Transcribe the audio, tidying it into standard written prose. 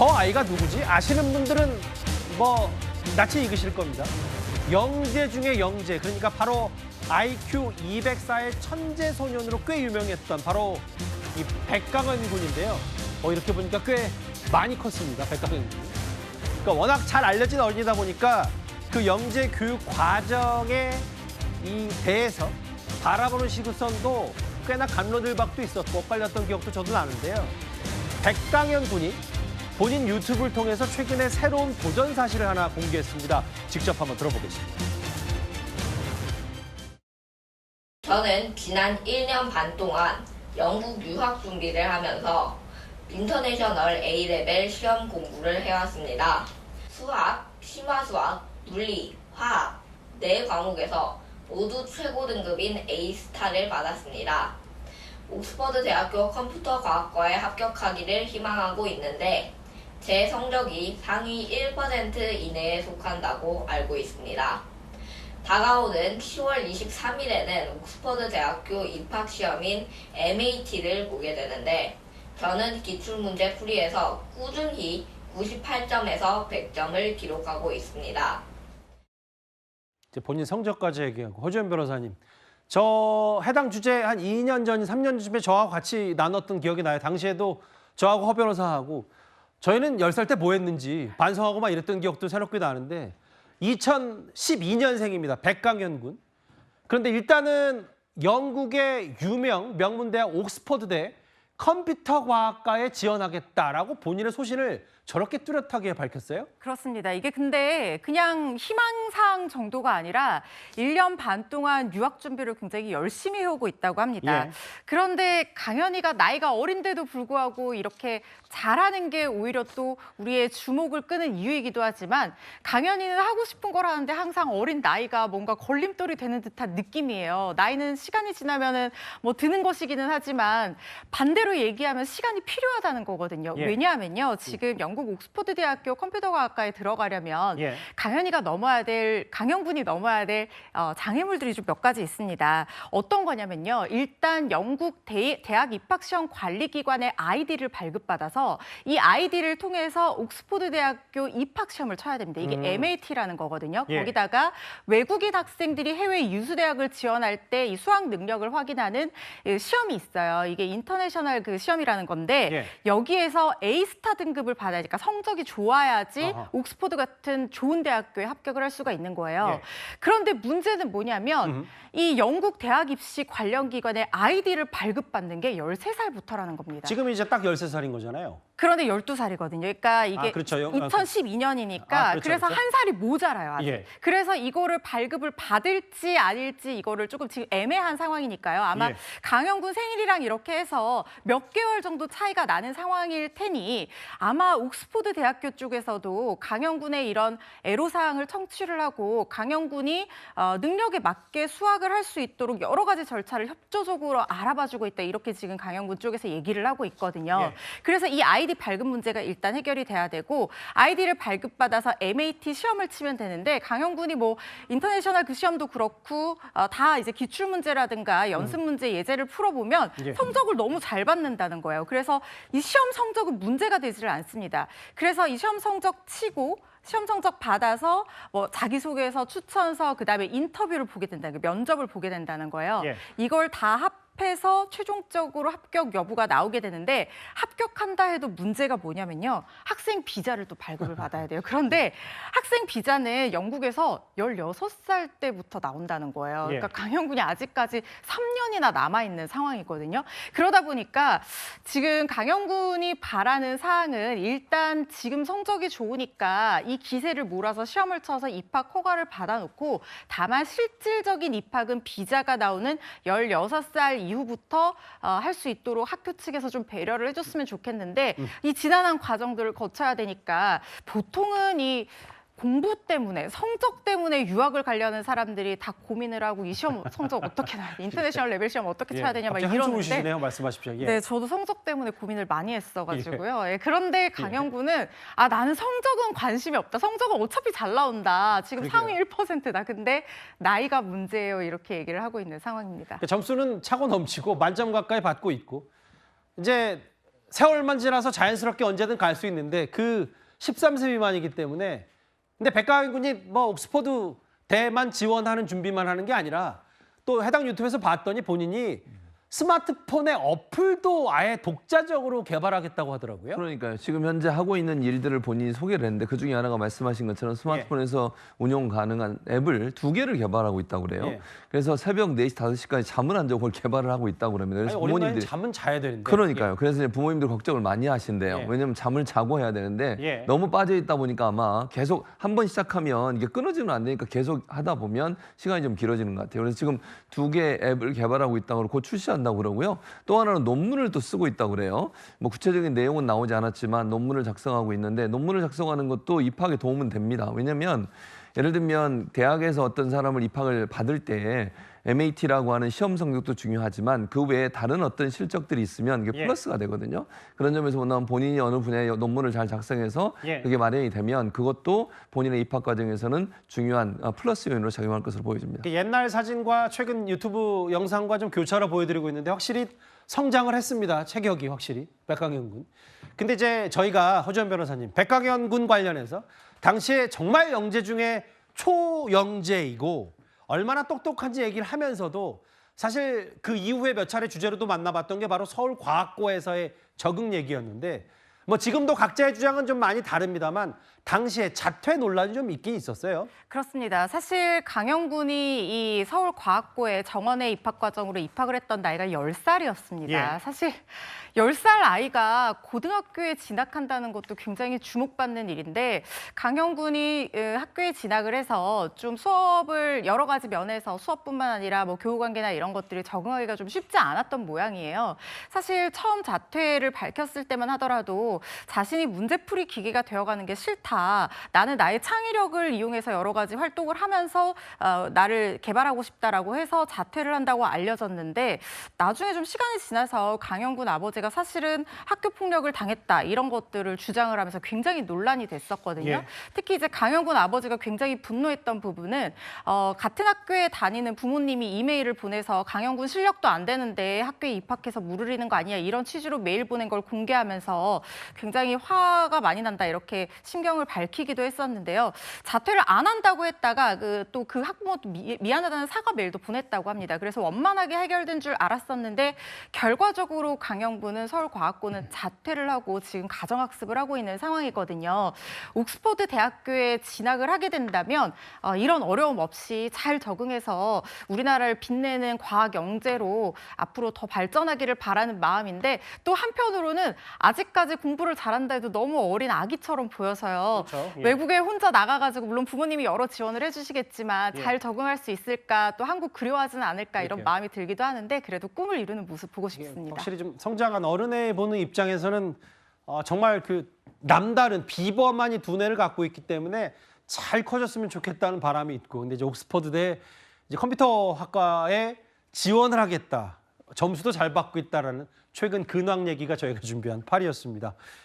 저 아이가 누구지? 아시는 분들은 뭐 낯이 익으실 겁니다. 영재 중에 영재, 그러니까 바로 IQ 204의 천재 소년으로 꽤 유명했던 바로 이 백강현 군인데요. 이렇게 보니까 꽤 많이 컸습니다, 백강현 군이. 그러니까 워낙 잘 알려진 어린이다 보니까 그 영재 교육 과정에 이 대해서 바라보는 시선도 꽤나 간로들박도 있었고 엇갈렸던 기억도 저도 나는데요. 백강현 군이 본인 유튜브를 통해서 최근에 새로운 도전 사실을 하나 공개했습니다. 직접 한번 들어보겠습니다. 저는 지난 1년 반 동안 영국 유학 준비를 하면서 인터내셔널 A레벨 시험 공부를 해왔습니다. 수학, 심화수학, 물리, 화학, 4과목에서 모두 최고 등급인 A스타를 받았습니다. 옥스퍼드 대학교 컴퓨터과학과에 합격하기를 희망하고 있는데 제 성적이 상위 1% 이내에 속한다고 알고 있습니다. 다가오는 10월 23일에는 옥스퍼드 대학교 입학시험인 MAT를 보게 되는데 저는 기출문제 풀이에서 꾸준히 98점에서 100점을 기록하고 있습니다. 이제 본인 성적까지 얘기하고 허주연 변호사님, 저 해당 주제 한 2년 전, 3년 전에 저하고 같이 나눴던 기억이 나요. 당시에도 저하고 허 변호사하고 저희는 10살 때 뭐 했는지 반성하고 막 이랬던 기억도 새롭게 나는데 2012년생입니다. 백강현 군. 그런데 일단은 영국의 유명 명문대학 옥스퍼드대 컴퓨터과학과에 지원하겠다라고 본인의 소신을 저렇게 뚜렷하게 밝혔어요? 그렇습니다. 이게 근데 그냥 희망사항 정도가 아니라 1년 반 동안 유학 준비를 굉장히 열심히 해오고 있다고 합니다. 예. 그런데 강현이가 나이가 어린데도 불구하고 이렇게 잘하는 게 오히려 또 우리의 주목을 끄는 이유이기도 하지만 강현이는 하고 싶은 걸 하는데 항상 어린 나이가 뭔가 걸림돌이 되는 듯한 느낌이에요. 나이는 시간이 지나면은 뭐 드는 것이기는 하지만 반대로 얘기하면 시간이 필요하다는 거거든요. 예. 왜냐하면요. 지금 영국 옥스퍼드 대학교 컴퓨터과학과에 들어가려면 예. 강현군이 넘어야 될 장애물들이 좀 몇 가지 있습니다. 어떤 거냐면요. 일단 영국 대학 입학시험 관리기관의 아이디를 발급받아서 이 아이디를 통해서 옥스퍼드 대학교 입학시험을 쳐야 됩니다. 이게 MAT라는 거거든요. 예. 거기다가 외국인 학생들이 해외 유수대학을 지원할 때 이 수학 능력을 확인하는 시험이 있어요. 이게 인터내셔널 그 시험이라는 건데 예. 여기에서 A스타 등급을 받아야니까 성적이 좋아야지 아하. 옥스퍼드 같은 좋은 대학교에 합격을 할 수가 있는 거예요. 예. 그런데 문제는 뭐냐면 이 영국 대학 입시 관련 기관의 아이디를 발급받는 게 13살부터라는 겁니다. 지금 이제 딱 13살인 거잖아요. 그런데 12살이거든요. 그러니까 이게 그렇죠. 2012년이니까 그렇죠, 그래서 그렇죠. 한 살이 모자라요. 아직. 예. 그래서 이거를 발급을 받을지 아닐지 이거를 조금 지금 애매한 상황이니까요. 아마 예. 강현군 생일이랑 이렇게 해서 몇 개월 정도 차이가 나는 상황일 테니 아마 옥스퍼드 대학교 쪽에서도 강현군의 이런 애로사항을 청취를 하고 강현군이 능력에 맞게 수학을 할 수 있도록 여러 가지 절차를 협조적으로 알아봐주고 있다. 이렇게 지금 강현군 쪽에서 얘기를 하고 있거든요. 예. 그래서 이 아이디 발급 문제가 일단 해결이 돼야 되고 아이디를 발급받아서 MAT 시험을 치면 되는데 강현군이 뭐 인터내셔널 그 시험도 그렇고 다 이제 기출 문제라든가 연습 문제 예제를 풀어보면 예. 성적을 너무 잘 받는다는 거예요. 그래서 이 시험 성적은 문제가 되지를 않습니다. 그래서 이 시험 성적 치고 시험 성적 받아서 뭐 자기소개서, 추천서, 그다음에 인터뷰를 보게 된다는 거예요. 면접을 보게 된다는 거예요. 예. 이걸 다 합해서 최종적으로 합격 여부가 나오게 되는데 합격한다 해도 문제가 뭐냐면요. 학생 비자를 또 발급을 받아야 돼요. 그런데 학생 비자는 영국에서 16살 때부터 나온다는 거예요. 예. 그러니까 강현군이 아직까지 3년이나 남아있는 상황이거든요. 그러다 보니까 지금 강현군이 바라는 사항은 일단 지금 성적이 좋으니까 이 기세를 몰아서 시험을 쳐서 입학 허가를 받아놓고 다만 실질적인 입학은 비자가 나오는 16살 이후부터 할 수 있도록 학교 측에서 좀 배려를 해줬으면 좋겠는데 이 지난한 과정들을 거쳐야 되니까 보통은 이 공부 때문에, 성적 때문에 유학을 가려는 사람들이 다 고민을 하고 이 시험 성적 어떻게 나야 돼? 인터내셔널 레벨 시험 어떻게 쳐야 되냐 막 갑자기 한숨을 이러는데 쉬시네요. 말씀하십시오. 예. 네, 저도 성적 때문에 고민을 많이 했어가지고요. 예, 그런데 강현군은 나는 성적은 관심이 없다. 성적은 어차피 잘 나온다. 지금 그러게요. 상위 1%다. 근데 나이가 문제예요. 이렇게 얘기를 하고 있는 상황입니다. 점수는 차고 넘치고 만점 가까이 받고 있고 이제 세월만 지나서 자연스럽게 언제든 갈 수 있는데 그 13세 미만이기 때문에 근데 백가영 군이 뭐 옥스퍼드 대만 지원하는 준비만 하는 게 아니라 또 해당 유튜브에서 봤더니 본인이 스마트폰의 어플도 아예 독자적으로 개발하겠다고 하더라고요. 그러니까요. 지금 현재 하고 있는 일들을 본인이 소개를 했는데 그중에 하나가 말씀하신 것처럼 스마트폰에서 운용 가능한 앱을 2개를 개발하고 있다고 그래요. 예. 그래서 새벽 4시, 5시까지 잠을 안 자고 그걸 개발을 하고 있다고 그럽니다. 아니, 그래서 어린 나이에 부모님들이 잠은 자야 되는데. 그러니까요. 그래서 이제 부모님들 걱정을 많이 하신대요. 예. 왜냐하면 잠을 자고 해야 되는데 예. 너무 빠져 있다 보니까 아마 계속 한 번 시작하면 이게 끊어지면 안 되니까 계속 하다 보면 시간이 좀 길어지는 것 같아요. 그래서 지금 2개 앱을 개발하고 있다고 그러고 곧 출시한다고 그러고요. 또 하나는 논문을 또 쓰고 있다고 그래요. 뭐 구체적인 내용은 나오지 않았지만 논문을 작성하고 있는데 논문을 작성하는 것도 입학에 도움은 됩니다. 왜냐하면 예를 들면 대학에서 어떤 사람을 입학을 받을 때 MAT라고 하는 시험 성적도 중요하지만 그 외에 다른 어떤 실적들이 있으면 이게 예. 플러스가 되거든요. 그런 점에서 보면 본인이 어느 분야의 논문을 잘 작성해서 예. 그게 마련이 되면 그것도 본인의 입학 과정에서는 중요한 플러스 요인으로 작용할 것으로 보여집니다. 옛날 사진과 최근 유튜브 영상과 좀 교차로 보여드리고 있는데 확실히 성장을 했습니다. 체격이 확실히 백강현 군. 근데 이제 저희가 허주현 변호사님 백강현 군 관련해서 당시에 정말 영재 중에 초영재이고 얼마나 똑똑한지 얘기를 하면서도 사실 그 이후에 몇 차례 주제로도 만나봤던 게 바로 서울과학고에서의 적응 얘기였는데 뭐 지금도 각자의 주장은 좀 많이 다릅니다만 당시에 자퇴 논란이 좀 있긴 있었어요. 그렇습니다. 사실 강영 군이 이 서울과학고에 정원외 입학 과정으로 입학을 했던 나이가 10살이었습니다. 예. 사실 10살 아이가 고등학교에 진학한다는 것도 굉장히 주목받는 일인데 강영 군이 학교에 진학을 해서 좀 수업을 여러 가지 면에서 수업뿐만 아니라 뭐 교우 관계나 이런 것들이 적응하기가 좀 쉽지 않았던 모양이에요. 사실 처음 자퇴를 밝혔을 때만 하더라도 자신이 문제풀이 기계가 되어가는 게 싫다. 나는 나의 창의력을 이용해서 여러 가지 활동을 하면서 나를 개발하고 싶다라고 해서 자퇴를 한다고 알려졌는데 나중에 좀 시간이 지나서 강영 군 아버지가 사실은 학교 폭력을 당했다 이런 것들을 주장을 하면서 굉장히 논란이 됐었거든요. 예. 특히 이제 강영 군 아버지가 굉장히 분노했던 부분은 같은 학교에 다니는 부모님이 이메일을 보내서 강영 군 실력도 안 되는데 학교에 입학해서 무르리는 거 아니야 이런 취지로 메일 보낸 걸 공개하면서 굉장히 화가 많이 난다 이렇게 심경을 밝히기도 했었는데요. 자퇴를 안 한다고 했다가 또 그 학부모도 미안하다는 사과 메일도 보냈다고 합니다. 그래서 원만하게 해결된 줄 알았었는데 결과적으로 강영군은 서울과학고는 자퇴를 하고 지금 가정학습을 하고 있는 상황이거든요. 옥스퍼드 대학교에 진학을 하게 된다면 이런 어려움 없이 잘 적응해서 우리나라를 빛내는 과학 영재로 앞으로 더 발전하기를 바라는 마음인데 또 한편으로는 아직까지 공부를 잘한다 해도 너무 어린 아기처럼 보여서요. 그렇죠. 예. 외국에 혼자 나가가지고 물론 부모님이 여러 지원을 해주시겠지만 예. 잘 적응할 수 있을까 또 한국 그리워하지는 않을까 이런 그러게요. 마음이 들기도 하는데 그래도 꿈을 이루는 모습 보고 싶습니다. 확실히 좀 성장한 어른애 보는 입장에서는 정말 그 남다른 비범한이 두뇌를 갖고 있기 때문에 잘 커졌으면 좋겠다는 바람이 있고 근데 이제 옥스퍼드대 이제 컴퓨터학과에 지원을 하겠다. 점수도 잘 받고 있다라는 최근 근황 얘기가 저희가 준비한 8위였습니다.